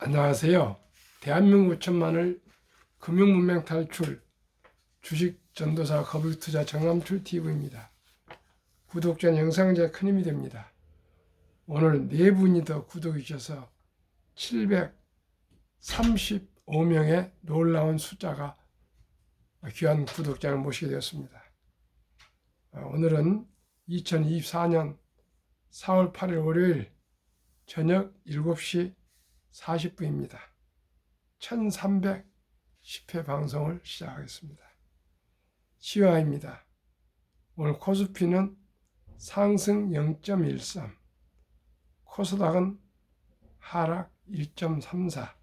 안녕하세요. 대한민국 천만을 금융문맹 탈출 주식 전도사 거북투자 정남출 TV입니다. 구독자 영상 제 큰 힘이 됩니다. 오늘 4분이 더 구독해 주셔서 735명의 놀라운 숫자가 귀한 구독자를 모시게 되었습니다. 오늘은 2024년 4월 8일 월요일 저녁 7시 40분입니다. 1310회 방송을 시작하겠습니다. 시화입니다. 오늘 코스피는 상승 0.13, 코스닥은 하락 1.34,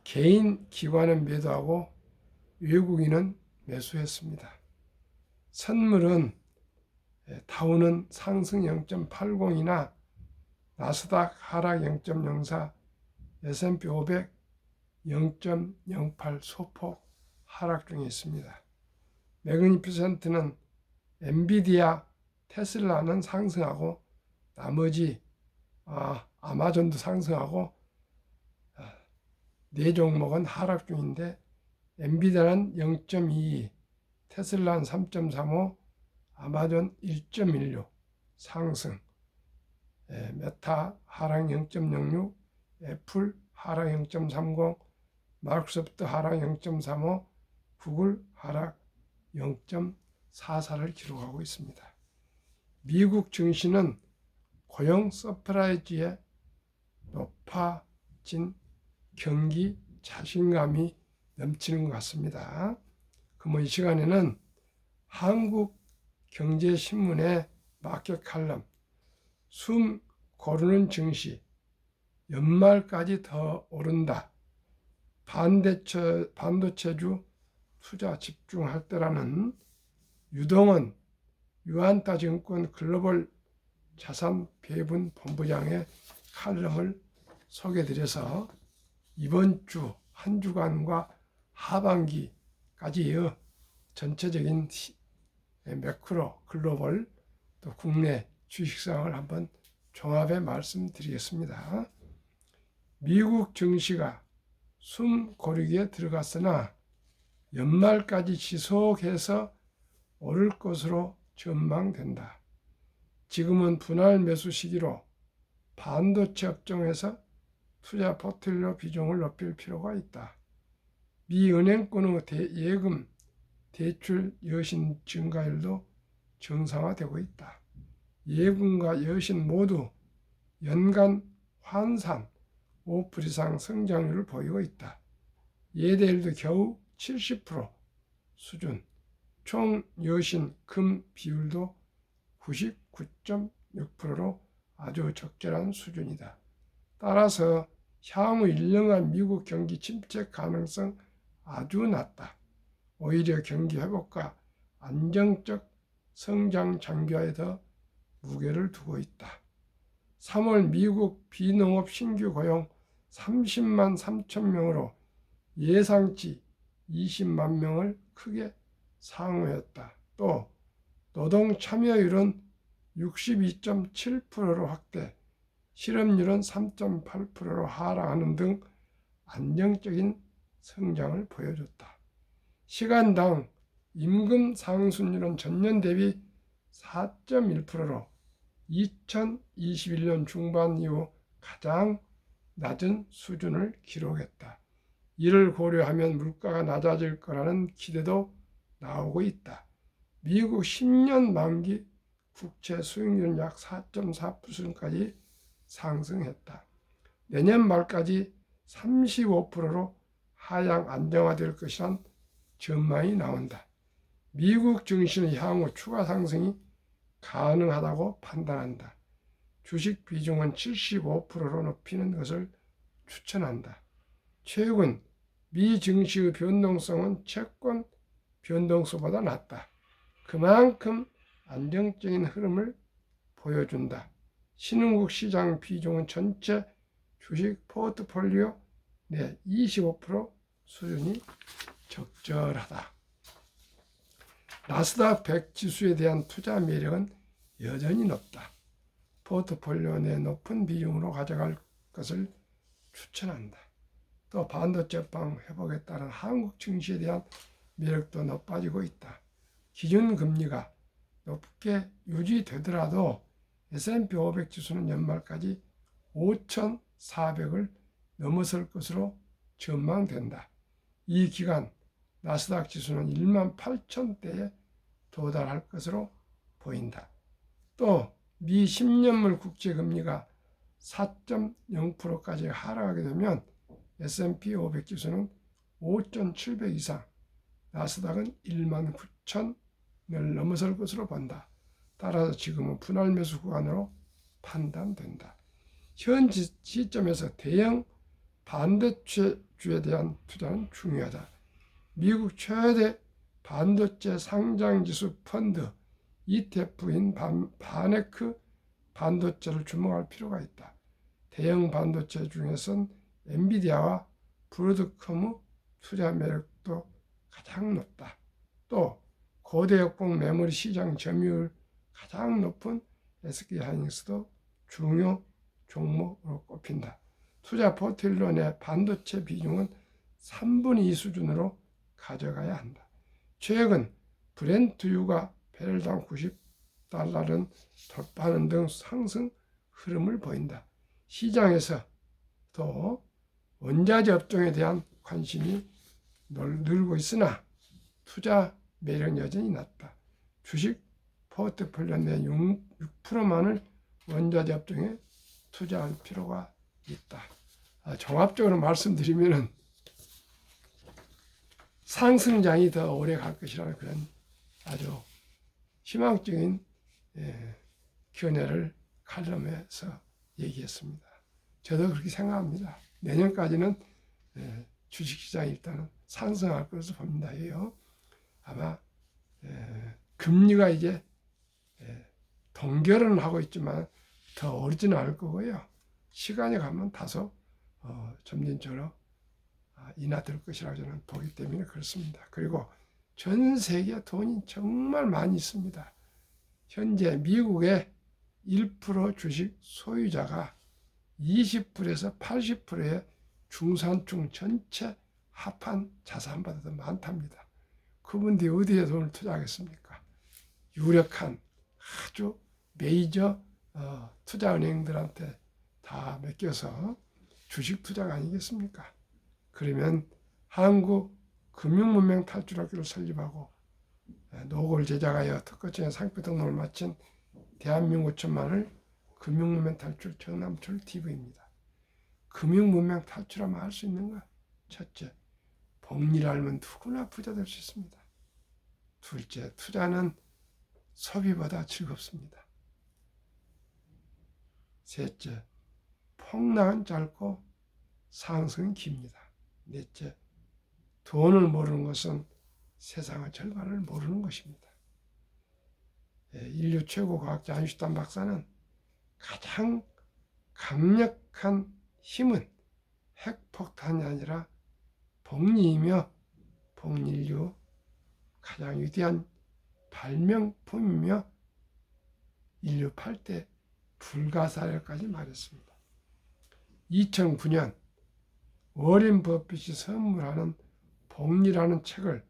개인 기관은 매도하고 외국인은 매수했습니다. 선물은 다우는 상승 0.80이나 나스닥 하락 0.04, S&P 500 0.08 소폭 하락 중에 있습니다. 매그니피센트는 엔비디아, 테슬라는 상승하고 나머지 아마존도 상승하고 4종목은 하락 중인데 엔비디아는 0.22, 테슬라는 3.35, 아마존 1.16 상승, 메타 하락 0.06, 애플 하락 0.30, 마이크로소프트 하락 0.35, 구글 하락 0.44를 기록하고 있습니다. 미국 증시는 고용 서프라이즈에 높아진 경기 자신감이 넘치는 것 같습니다. 그럼 이 시간에는 한국경제신문의 마켓 칼럼 숨 고르는 증시 연말까지 더 오른다. 반도체주 투자 집중할 때라는 유동원 유한타증권 글로벌 자산 배분 본부장의 칼럼을 소개드려서 이번 주 한 주간과 하반기까지 전체적인 매크로 글로벌 또 국내 주식상을 한번 종합해 말씀드리겠습니다. 미국 증시가 숨 고르기에 들어갔으나 연말까지 지속해서 오를 것으로 전망된다. 지금은 분할 매수 시기로 반도체 업종에서 투자 포트폴리오 비중을 높일 필요가 있다. 미 은행권의 예금 대출 여신 증가율도 정상화되고 있다. 예금과 여신 모두 연간 환산 5% 이상 성장률을 보이고 있다. 예대율도 겨우 70% 수준, 총 여신 금 비율도 99.6%로 아주 적절한 수준이다. 따라서 향후 1년간 미국 경기 침체 가능성 아주 낮다. 오히려 경기 회복과 안정적 성장 장기화에 더 무게를 두고 있다. 3월 미국 비농업 신규 고용 30만 3천 명으로 예상치 20만 명을 크게 상회했다. 또 노동 참여율은 62.7%로 확대, 실업률은 3.8%로 하락하는 등 안정적인 성장을 보여줬다. 시간당 임금 상승률은 전년 대비 4.1%로 2021년 중반 이후 가장 낮은 수준을 기록했다. 이를 고려하면 물가가 낮아질 거라는 기대도 나오고 있다. 미국 10년 만기 국채 수익률은 약 4.4%까지 상승했다. 내년 말까지 35%로 하향 안정화될 것이란 전망이 나온다. 미국 증시는 향후 추가 상승이 가능하다고 판단한다. 주식 비중은 75%로 높이는 것을 추천한다. 최근 미 증시의 변동성은 채권 변동성보다 낮다. 그만큼 안정적인 흐름을 보여준다. 신흥국 시장 비중은 전체 주식 포트폴리오 내 25% 수준이 적절하다. 나스닥 100 지수에 대한 투자 매력은 여전히 높다. 포트폴리오 내 높은 비중으로 가져갈 것을 추천한다. 또 반도체 업황 회복에 따른 한국 증시에 대한 매력도 높아지고 있다. 기준 금리가 높게 유지되더라도 S&P 500 지수는 연말까지 5,400을 넘어설 것으로 전망된다. 이 기간 나스닥 지수는 18,000대에 도달할 것으로 보인다. 또 미 10년물 국제금리가 4.0%까지 하락하게 되면 S&P 500 지수는 5,700 이상, 나스닥은 19,000을 넘어설 것으로 본다. 따라서 지금은 분할 매수 구간으로 판단된다. 현 시점에서 대형 반도체주에 대한 투자는 중요하다. 미국 최대 반도체 상장지수 펀드 ETF인 바네크 반도체를 주목할 필요가 있다. 대형 반도체 중에선 엔비디아와 브로드컴의 투자 매력도 가장 높다. 또 고대 역폭 메모리 시장 점유율 가장 높은 SK하이닉스도 중요 종목으로 꼽힌다. 투자 포트폴리오 내 반도체 비중은 3분의 2 수준으로 가져가야 한다. 최근 브렌트유가 배럴당 90달러는 돌파하는 등 상승 흐름을 보인다. 시장에서 또 원자재 업종에 대한 관심이 늘고 있으나 투자 매력 여전히 낮다. 주식 포트폴리오 내 6%만을 원자재 업종에 투자할 필요가 있다. 종합적으로 말씀드리면 상승장이 더 오래 갈 것이라는 그런 아주 희망적인 견해를 칼럼에서 얘기했습니다. 저도 그렇게 생각합니다. 내년까지는 주식시장이 일단은 상승할 것으로 봅니다. 아마 금리가 이제 동결은 하고 있지만 더 오르지는 않을 거고요. 시간이 가면 다소 점진적으로 인하될 것이라고 저는 보기 때문에 그렇습니다. 그리고 전 세계 돈이 정말 많이 있습니다. 현재 미국의 1% 주식 소유자가 20%에서 80%의 중산층 전체 합한 자산보다 더 많답니다. 그분들이 어디에 돈을 투자하겠습니까? 유력한 아주 메이저 투자은행들한테 다 맡겨서 주식 투자가 아니겠습니까? 그러면 한국 금융문명 탈출학교를 설립하고 노고를 제작하여 특허청에 상표 등록을 마친 대한민국 5천만을 금융문명 탈출 정남철 TV입니다. 금융문명 탈출하면 할 수 있는 것. 첫째, 복리를 알면 누구나 부자 될 수 있습니다. 둘째, 투자는 소비보다 즐겁습니다. 셋째, 폭락은 짧고 상승은 깁니다. 넷째, 돈을 모르는 것은 세상의 절반을 모르는 것입니다. 인류 최고 과학자 아인슈타인 박사는 가장 강력한 힘은 핵폭탄이 아니라 복리이며 복리인류 가장 위대한 발명품이며 인류 8대 불가사의까지 말했습니다. 2009년 워렌 버핏이 선물하는 복리라는 책을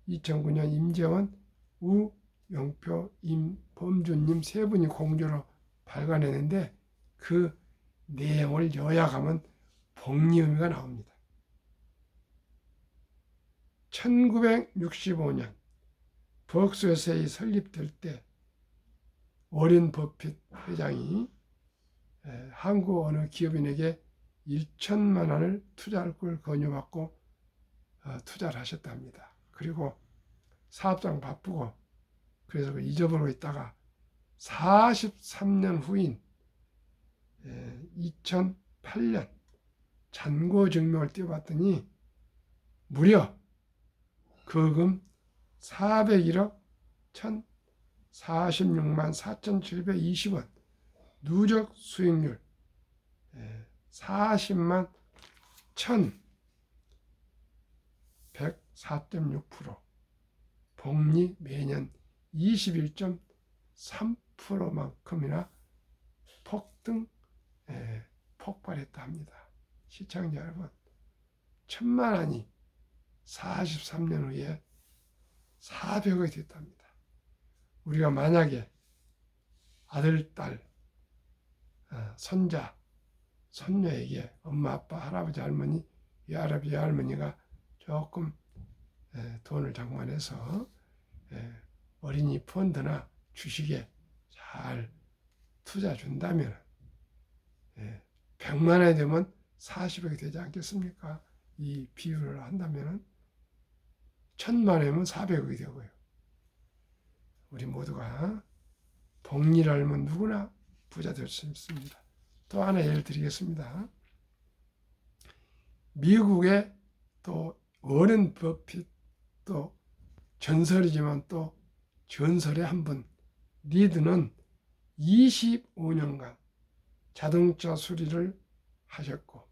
2009년 임재원, 우영표, 임범준님 세 분이 공조로 발간했는데 그 내용을 요약하면 복리 의미가 나옵니다. 1965년 벅스웨스이 설립될 때 워렌 버핏 회장이 한국 어느 기업인에게 1천만 원을 투자할 걸 권유받고 투자를 하셨답니다. 그리고 사업장 바쁘고 그래서 잊어버리고 있다가 43년 후인 2008년 잔고증명을 띄워봤더니 무려 거금 401억 1,046만 4,720원, 누적 수익률 40만 1,104.6%, 복리 매년 21.3%만큼이나 폭발했다 합니다. 시청자 여러분, 1,000만 원이 43년 후에 400억이 됐답니다. 우리가 만약에 아들, 딸, 손자, 손녀에게 엄마, 아빠, 할아버지, 할머니, 외할아버지, 외할머니가 조금 돈을 장만해서 어린이 펀드나 주식에 잘 투자 준다면 100만 원이 되면 40억이 되지 않겠습니까? 이 비율을 한다면 1,000만 원이면 400억이 되고요. 우리 모두가 복리를 알면 누구나 부자 될 수 있습니다. 또 하나 예를 드리겠습니다. 미국의 또 워렌 버핏, 또 전설이지만 또 전설의 한 분, 리드는 25년간 자동차 수리를 하셨고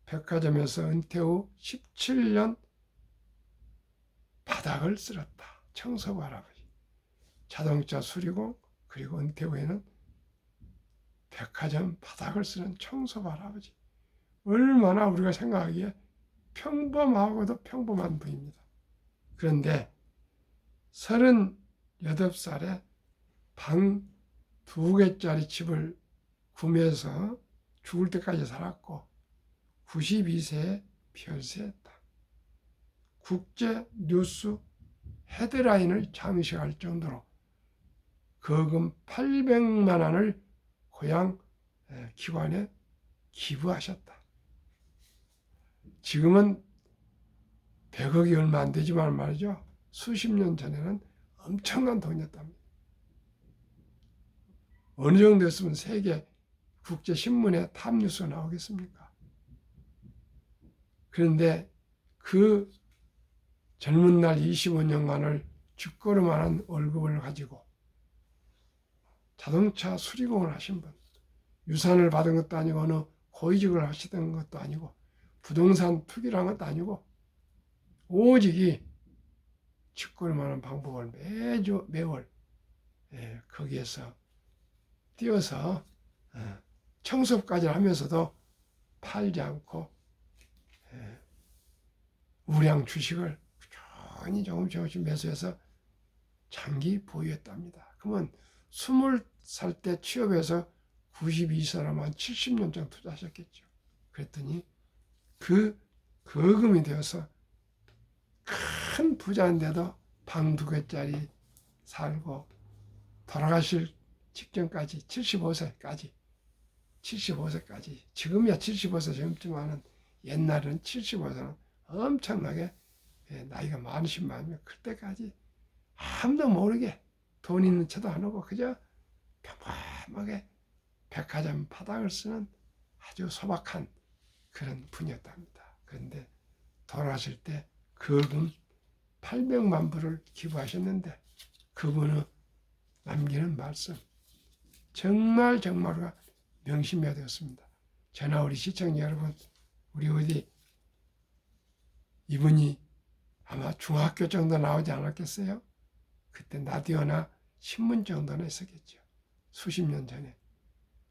백화점에서 은퇴 후 17년 바닥을 쓸었다. 청소부 할아버지. 자동차 수리고 그리고 은퇴 후에는 백화점 바닥을 쓰는 청소부 할아버지. 얼마나 우리가 생각하기에 평범하고도 평범한 분입니다. 그런데 38살에 방 2개짜리 집을 구매해서 죽을 때까지 살았고 92세에 별세했다. 국제 뉴스 헤드라인을 장식할 정도로 거금 800만 원을 고향 기관에 기부하셨다. 지금은 100억이 얼마 안 되지만 말이죠. 수십 년 전에는 엄청난 돈이었답니다. 어느 정도 했으면 세계 국제신문에 탑뉴스가 나오겠습니까? 그런데 그 젊은 날 25년간을 쥐꼬르만한 월급을 가지고 자동차 수리공을 하신 분, 유산을 받은 것도 아니고 어느 고위직을 하시던 것도 아니고 부동산 투기를 한 것도 아니고 오직 쥐꼬르만한 방법을 매월 거기에서 뛰어서 청소까지 하면서도 팔지 않고 우량 주식을 꾸준히 조금씩 매수해서 장기 보유했답니다. 그러면 20살 때 취업해서 92살만 70년쯤 투자하셨겠죠. 그랬더니 그 거금이 되어서 큰 부자인데도 방 2개짜리 살고 돌아가실 직전까지 75세까지 지금이야 75세 젊지만은 옛날에는 75세는 엄청나게 나이가 많으신 마음이 클 때까지 아무도 모르게 돈 있는 척도 안 하고 그저 평범하게 백화점 바닥을 쓰는 아주 소박한 그런 분이었답니다. 그런데 돌아가실 때 거금 800만 불을 기부하셨는데 그분은 남기는 말씀 정말 명심해야 되었습니다. 저나 우리 시청자 여러분, 우리 어디 이분이 아마 중학교 정도 나오지 않았겠어요? 그때 라디오나 신문 정도는 했었겠죠. 수십 년 전에.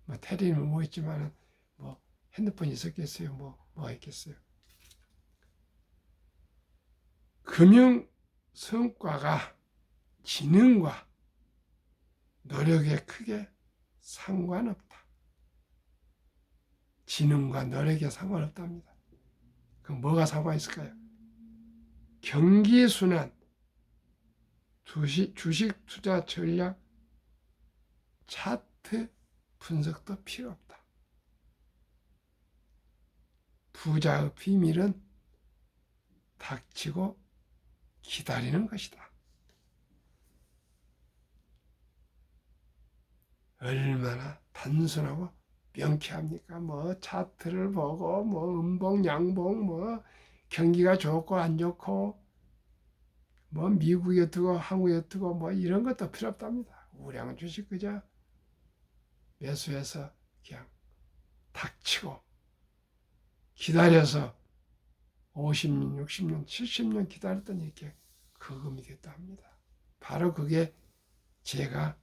뭐 테레비는 뭐 있지만은 뭐 핸드폰이 있었겠어요? 뭐 있겠어요? 금융 성과가 지능과 노력에 크게 상관없다. 지능과 노력에 상관없답니다. 그럼 뭐가 상관있을까요? 경기순환, 주식 투자 전략, 차트 분석도 필요 없다. 부자의 비밀은 닥치고 기다리는 것이다. 얼마나 단순하고 명쾌합니까? 뭐 차트를 보고 뭐 음봉, 양봉, 뭐 경기가 좋고 안 좋고 뭐 미국이 어떻고 한국이 어떻고 뭐 이런 것도 필요 없답니다. 우량 주식 그저 매수해서 그냥 닥치고 기다려서 50년, 60년, 70년 기다렸더니 이렇게 거금이 됐다 합니다. 바로 그게 제가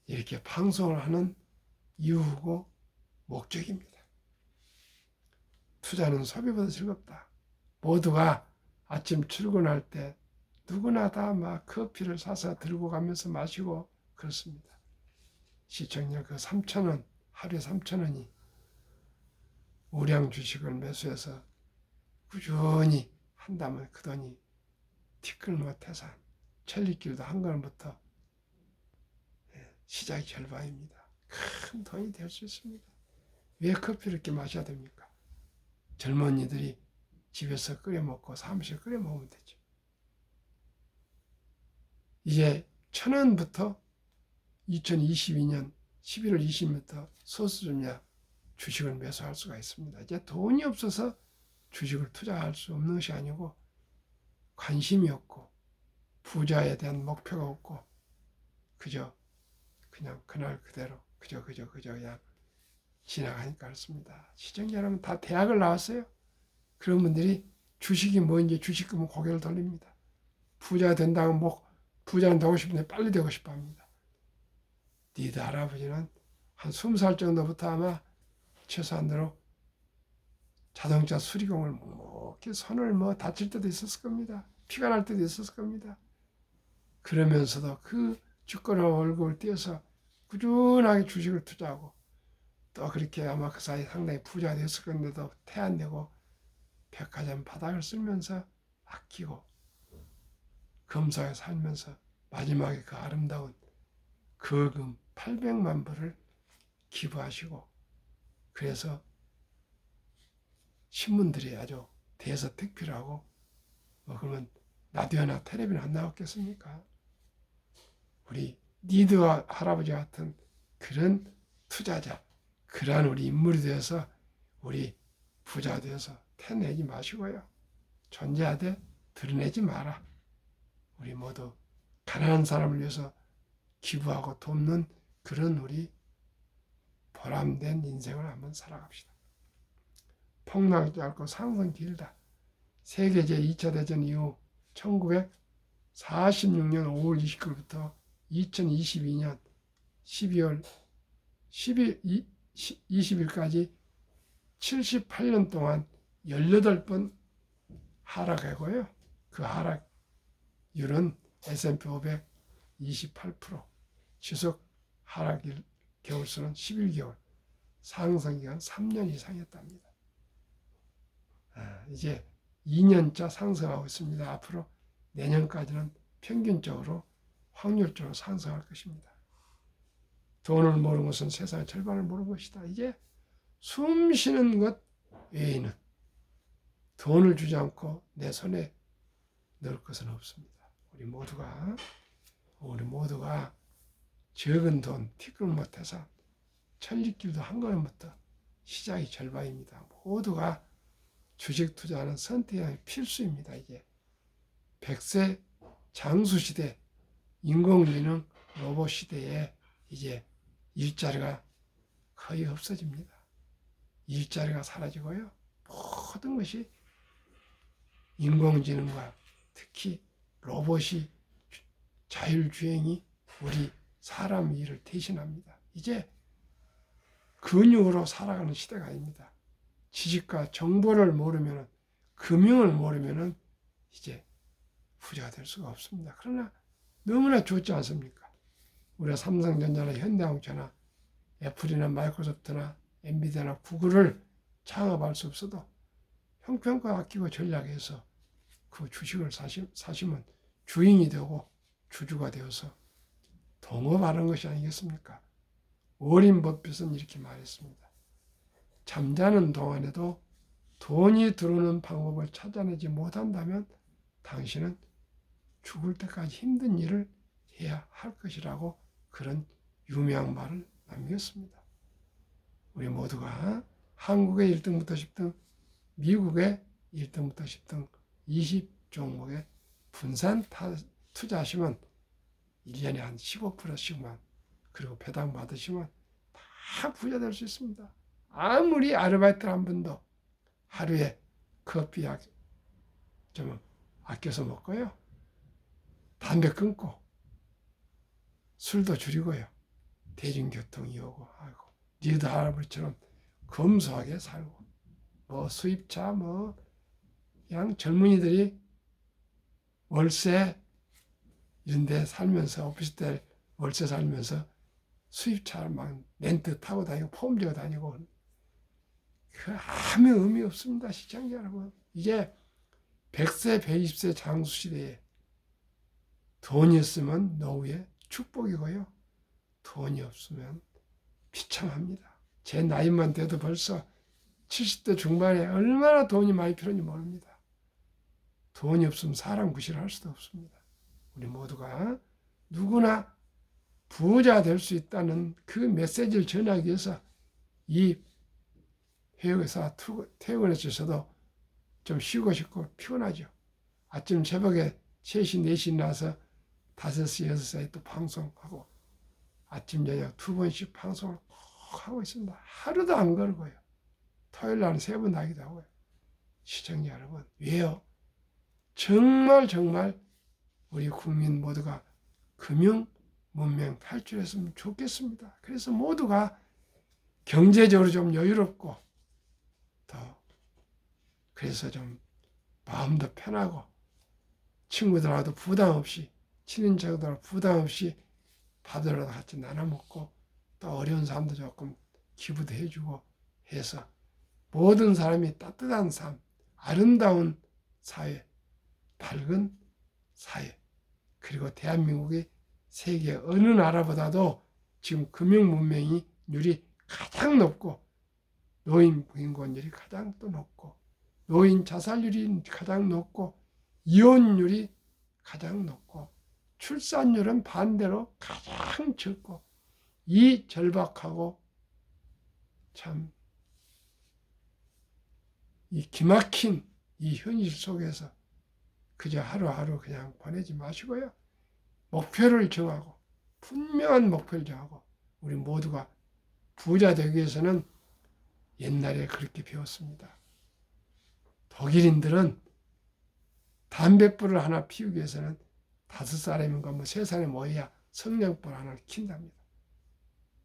이렇게 방송을 하는 이유고 목적입니다. 투자는 소비보다 즐겁다. 모두가 아침 출근할 때 누구나 다 막 커피를 사서 들고 가면서 마시고 그렇습니다. 시청률 그 3,000원, 하루에 3,000원이 우량 주식을 매수해서 꾸준히 한다면 그 돈이 티끌모아 태산, 천리길도 한 걸음부터 시작이 절반입니다. 큰 돈이 될 수 있습니다. 왜 커피를 이렇게 마셔야 됩니까? 젊은이들이 집에서 끓여 먹고 사무실 끓여 먹으면 되죠. 이제 1,000원부터 2022년 11월 20일부터 소수점야 주식을 매수할 수가 있습니다. 이제 돈이 없어서 주식을 투자할 수 없는 것이 아니고 관심이 없고 부자에 대한 목표가 없고 그저 그냥 그날 그대로 그저 그냥 지나가니까 그렇습니다. 시청자 여러분 다 대학을 나왔어요. 그런 분들이 주식이 뭔지 주식금은 고개를 돌립니다. 부자 된다고 부자는 되고 싶은데 빨리 되고 싶어 합니다. 니들 할아버지는 한 20살 정도부터 아마 최소한으로 자동차 수리공을 이렇게 손을 다칠 때도 있었을 겁니다. 피가 날 때도 있었을 겁니다. 그러면서도 그 주거로 월급을 떼어서 꾸준하게 주식을 투자하고 또 그렇게 아마 그 사이 상당히 부자가 됐을 건데도 태 안 내고 백화점 바닥을 쓸면서 아끼고 검소하게 살면서 마지막에 그 아름다운 거금 800만 불을 기부하시고 그래서 신문들이 아주 대서특필을 하고 그러면 라디오나 텔레비전 안 나왔겠습니까? 우리 니드와 할아버지 같은 그런 투자자, 그러한 우리 인물이 되어서 우리 부자 되어서 태내지 마시고요. 존재하되 드러내지 마라. 우리 모두 가난한 사람을 위해서 기부하고 돕는 그런 우리 보람된 인생을 한번 살아갑시다. 폭락이 짧고 상승 길다. 세계 제2차 대전 이후 1946년 5월 29일부터 2022년 12월 20일까지 78년 동안 18번 하락하고요. 그 하락률은 S&P 500 28%, 지속 하락일 개월수는 11개월, 상승기간 3년 이상이었답니다. 이제 2년차 상승하고 있습니다. 앞으로 내년까지는 평균적으로 확률적으로 상승할 것입니다. 돈을 모르는 것은 세상의 절반을 모르는 것이다. 이제 숨 쉬는 것 외에는 돈을 주지 않고 내 손에 넣을 것은 없습니다. 우리 모두가 적은 돈, 티끌모 태산, 천리길도 한 걸음부터 시작이 절반입니다. 모두가 주식 투자하는 선택이 필수입니다. 이제 100세 장수시대, 인공지능 로봇 시대에 이제 일자리가 거의 없어집니다. 일자리가 사라지고요. 모든 것이 인공지능과 특히 로봇이 자율주행이 우리 사람 일을 대신합니다. 이제 근육으로 살아가는 시대가 아닙니다. 지식과 정보를 모르면, 금융을 모르면 이제 부자가 될 수가 없습니다. 그러나 너무나 좋지 않습니까? 우리가 삼성전자나 현대자동차나 애플이나 마이크로소프트나 엔비디아나 구글을 창업할 수 없어도 형편과 아끼고 전략해서 그 주식을 사시면 주인이 되고 주주가 되어서 동업하는 것이 아니겠습니까? 워린 버핏은 이렇게 말했습니다. 잠자는 동안에도 돈이 들어오는 방법을 찾아내지 못한다면 당신은 죽을 때까지 힘든 일을 해야 할 것이라고 그런 유명한 말을 남겼습니다. 우리 모두가 한국의 1등부터 10등, 미국의 1등부터 10등 20종목에 분산 투자하시면 1년에 한 15%씩만 그리고 배당 받으시면 다 부자 될 수 있습니다. 아무리 아르바이트를 한 번도 하루에 커피 좀 아껴서 먹고요. 담배 끊고 술도 줄이고요. 대중교통 이용하고 니도 할아버지처럼 검소하게 살고 뭐 수입차 뭐 그냥 젊은이들이 월세 이런 데 살면서 오피스텔 월세 살면서 수입차를 막 렌트 타고 다니고 폼지어 다니고 그 아무 의미 없습니다. 시청자 여러분. 이게 100세 120세 장수 시대에 돈이 있으면 노후의 축복이고요. 돈이 없으면 비참합니다. 제 나이만 돼도 벌써 70대 중반에 얼마나 돈이 많이 필요한지 모릅니다. 돈이 없으면 사람 구실할 수도 없습니다. 우리 모두가 누구나 부자 될 수 있다는 그 메시지를 전하기 위해서 이 회의사 퇴근해서 저도 좀 쉬고 싶고 피곤하죠. 아침 새벽에 3시, 4시 나서 5시, 6시에 또 방송하고 아침, 저녁 2번씩 방송을 꼭 하고 있습니다. 하루도 안 걸고요. 토요일 날은 3번 하기도 하고요. 시청자 여러분, 왜요? 정말 우리 국민 모두가 금융 문명 탈출했으면 좋겠습니다. 그래서 모두가 경제적으로 좀 여유롭고 더 그래서 좀 마음도 편하고 친구들하고도 부담 없이 친인척들하고 부담 없이 밥이라도 같이 나눠 먹고 또 어려운 사람도 조금 기부도 해주고 해서 모든 사람이 따뜻한 삶, 아름다운 사회, 밝은 사회, 그리고 대한민국이 세계 어느 나라보다도 지금 금융 문명률이 가장 높고 노인 빈곤율이 가장 또 높고 노인 자살률이 가장 높고 이혼율이 가장 높고 출산율은 반대로 가장 적고 이 절박하고 참 이 기막힌 이 현실 속에서 그저 하루하루 그냥 보내지 마시고요. 목표를 정하고 분명한 목표를 정하고 우리 모두가 부자 되기 위해서는 옛날에 그렇게 배웠습니다. 독일인들은 담뱃불을 하나 피우기 위해서는 5사람인가 뭐 3사람이 모여야 성냥불 하나를 킨답니다.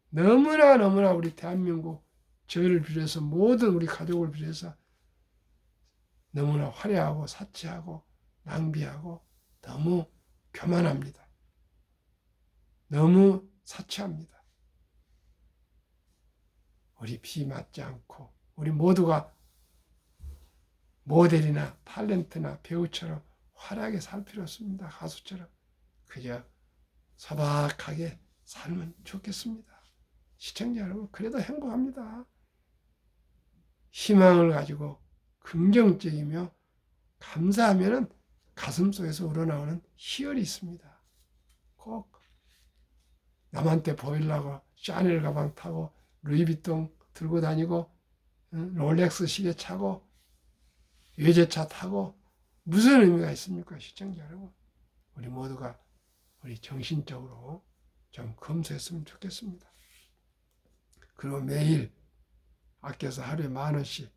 너무나 우리 대한민국 저를 비롯해서 모든 우리 가족을 비롯해서 너무나 화려하고 사치하고 낭비하고 너무 교만합니다. 너무 사치합니다. 우리 비 맞지 않고 우리 모두가 모델이나 탤런트나 배우처럼 화려하게 살 필요 없습니다. 가수처럼 그저 소박하게 살면 좋겠습니다. 시청자 여러분, 그래도 행복합니다. 희망을 가지고 긍정적이며 감사하면 가슴속에서 우러나오는 희열이 있습니다. 꼭 남한테 보이려고 샤넬 가방 타고 루이비통 들고 다니고 롤렉스 시계 차고 외제차 타고 무슨 의미가 있습니까? 시청자 여러분, 우리 모두가 우리 정신적으로 좀 검소했으면 좋겠습니다. 그리고 매일 아껴서 하루에 10,000원씩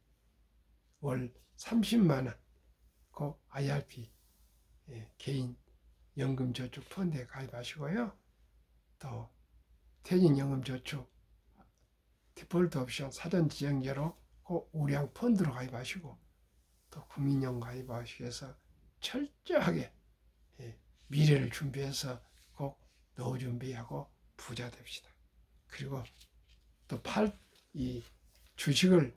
월 30만 원 그 IRP 개인 연금저축 펀드에 가입하시고요. 또 퇴직연금저축 디폴트 옵션 사전 지정제로 그 우량 펀드로 가입하시고 또 국민연금 가입하시기 위해서 철저하게 미래를 준비해서 꼭 노후 준비하고 부자 됩시다. 그리고 또 이 주식을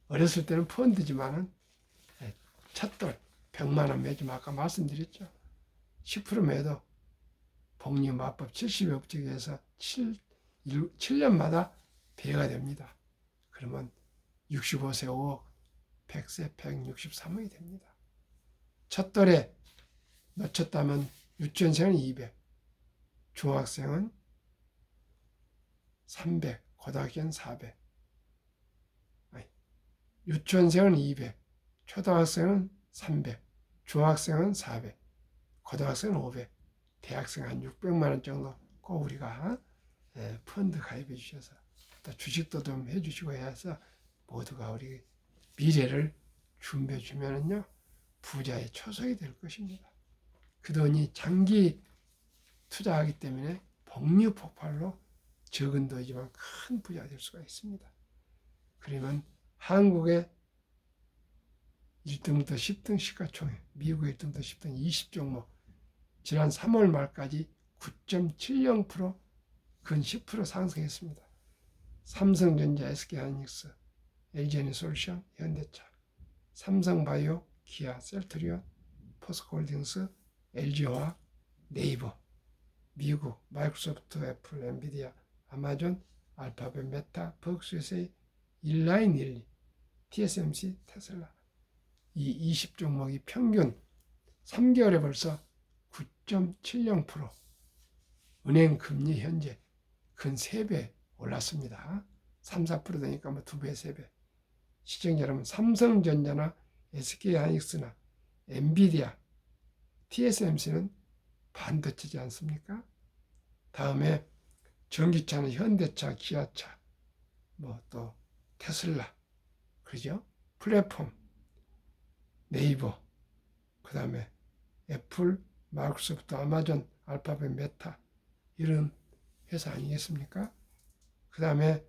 어렸을 때는 펀드지만은 첫돌 100만 원 매주면 아까 말씀드렸죠. 10% 매도 복리마법 70의 업적에서 7년마다 배가 됩니다. 그러면 65세 5억, 100세 163억이 됩니다. 첫돌에 놓쳤다면 유치원생은 200, 중학생은 300, 고등학교는 400. 유치원생은 200, 초등학생은 300, 중학생은 400, 고등학생은 500, 대학생 한 600만 원 정도 꼭 우리가 펀드 가입해 주셔서 또 주식도 좀 해주시고 해서 모두가 우리 미래를 준비해 주면은요 부자의 초석이 될 것입니다. 그 돈이 장기 투자하기 때문에 복리 폭발로 적은 돈이지만 큰 부자가 될 수가 있습니다. 그러면 한국의 1등부터 10등 시가총액, 미국 1등부터 10등 20종목, 지난 3월 말까지 9.70% 근 10% 상승했습니다. 삼성전자, SK하이닉스, LG에너솔루션, 현대차, 삼성바이오, 기아, 셀트리온, 포스코홀딩스, LG화학, 네이버, 미국, 마이크로소프트, 애플, 엔비디아, 아마존, 알파벳, 메타, 버크셔스의 일라인 1, TSMC, 테슬라. 이 20종목이 평균 3개월에 벌써 9.70%, 은행 금리 현재 근 3배 올랐습니다. 3, 4% 되니까 뭐 2배, 3배. 시청자 여러분, 삼성전자나 SK하이닉스나 엔비디아, TSMC는 반도체지 않습니까? 다음에 전기차는 현대차, 기아차, 뭐 또 테슬라, 그죠? 플랫폼, 네이버, 그 다음에 애플, 마이크로소프트, 아마존, 알파벳, 메타, 이런 회사 아니겠습니까? 그 다음에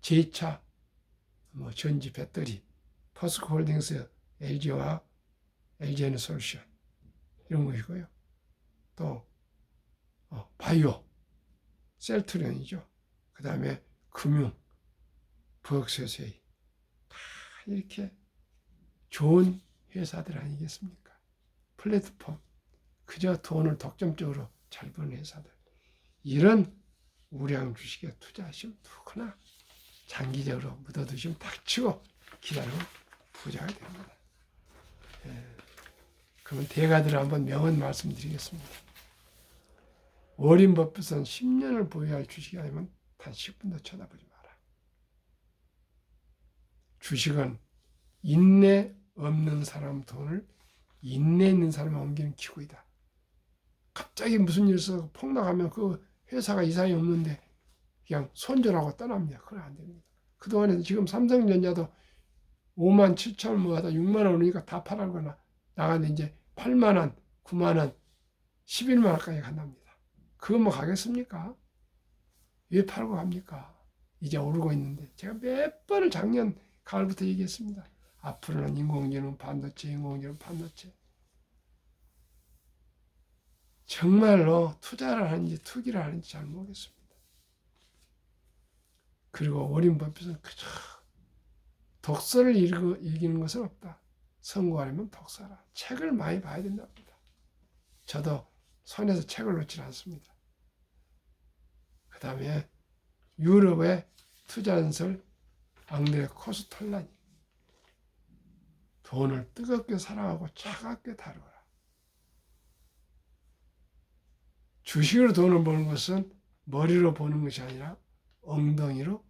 제이차, 뭐 전지 배터리, 포스코홀딩스, LG화학, LG에너솔루션, 이런 것이고요. 또 바이오, 셀트리온이죠. 그 다음에 금융, 버크셔스의 다 이렇게 좋은 회사들 아니겠습니까? 플랫폼, 그저 돈을 독점적으로 잘 버는 회사들. 이런 우량 주식에 투자하시면 누구나 장기적으로 묻어두시면 닥치고 기다리면 부자가 됩니다. 그러면 대가들을 한번 명언 말씀드리겠습니다. 워린 버핏은 10년을 보유할 주식이 아니면 단 10분도 쳐다보지 마라. 주식은 인내 없는 사람 돈을 인내 있는 사람에 옮기는 기구이다. 갑자기 무슨 일 있어서 폭락하면 그 회사가 이상이 없는데 그냥 손절하고 떠납니다. 그건 안 됩니다. 그동안에 지금 삼성전자도 5만 7천 원 하다 6만 원 오니까 다 팔아거나 나가는데 이제 8만 원, 9만 원, 11만 원까지 간답니다. 그거 뭐 가겠습니까? 왜 팔고 갑니까? 이제 오르고 있는데 제가 몇 번을 작년 가을부터 얘기했습니다. 앞으로는 인공지능 반도체, 정말로 투자를 하는지 투기를 하는지 잘 모르겠습니다. 그리고 워린 버핏은 그저 독서를 읽는 것은 없다. 성공하려면 독서라. 책을 많이 봐야 된답니다. 저도 손에서 책을 놓지 않습니다. 그 다음에 유럽의 투자전설 앙드레 코스톨라니, 돈을 뜨겁게 사랑하고 차갑게 다루어라. 주식으로 돈을 버는 것은 머리로 버는 것이 아니라 엉덩이로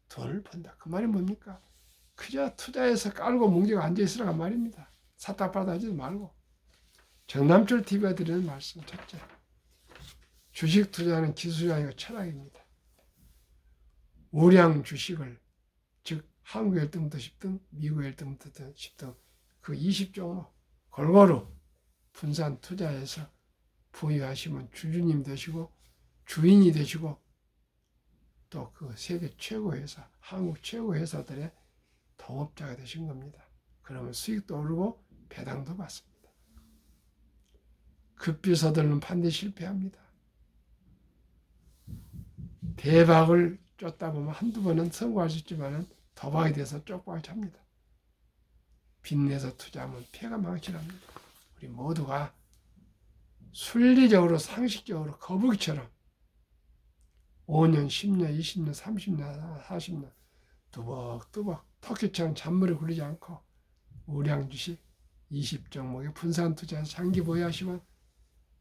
돈을 번다. 그 말이 뭡니까? 그저 투자해서 깔고 뭉개고 앉아있으라고 말입니다. 사탁받아 하지 말고. 정남철 TV가 드리는 말씀 첫째, 주식 투자는 기술이 아니고 철학입니다. 우량 주식을, 즉 한국 1등부터 10등, 미국 1등부터 10등 그 20종목 골고루 분산 투자해서 부유하시면 주주님 되시고 주인이 되시고 또 그 세계 최고 회사, 한국 최고 회사들의 동업자가 되신 겁니다. 그러면 수익도 오르고 배당도 받습니다. 급비 서들는 반드시 실패합니다. 대박을 쫓다 보면 한두 번은 성공할 수 있지만 도박이 돼서 쪽박이 찹니다. 빚내서 투자하면 폐가 망신합니다. 우리 모두가 순리적으로 상식적으로 거북이처럼 5년, 10년, 20년, 30년, 40년 뚜벅뚜벅 터키처럼 잔머리 굴리지 않고 우량 주식 20종목에 분산 투자해서 장기 보유하시면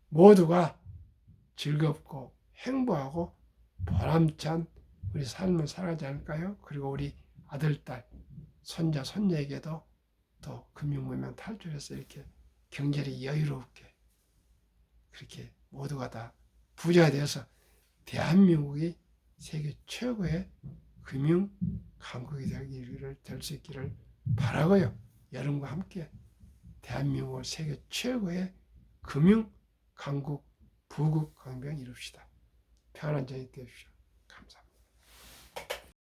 모두가 즐겁고 행복하고 보람찬 우리 삶을 살아가지 않을까요? 그리고 우리 아들, 딸, 손자, 손녀에게도 또 금융문명 탈출해서 이렇게 경제를 여유롭게 그렇게 모두가 다 부자가 되어서 대한민국이 세계 최고의 금융 강국이 될 수 있기를 바라고요. 여러분과 함께 대한민국을 세계 최고의 금융 강국, 부국 강병 이룹시다. 평안한 저녁 되십시오.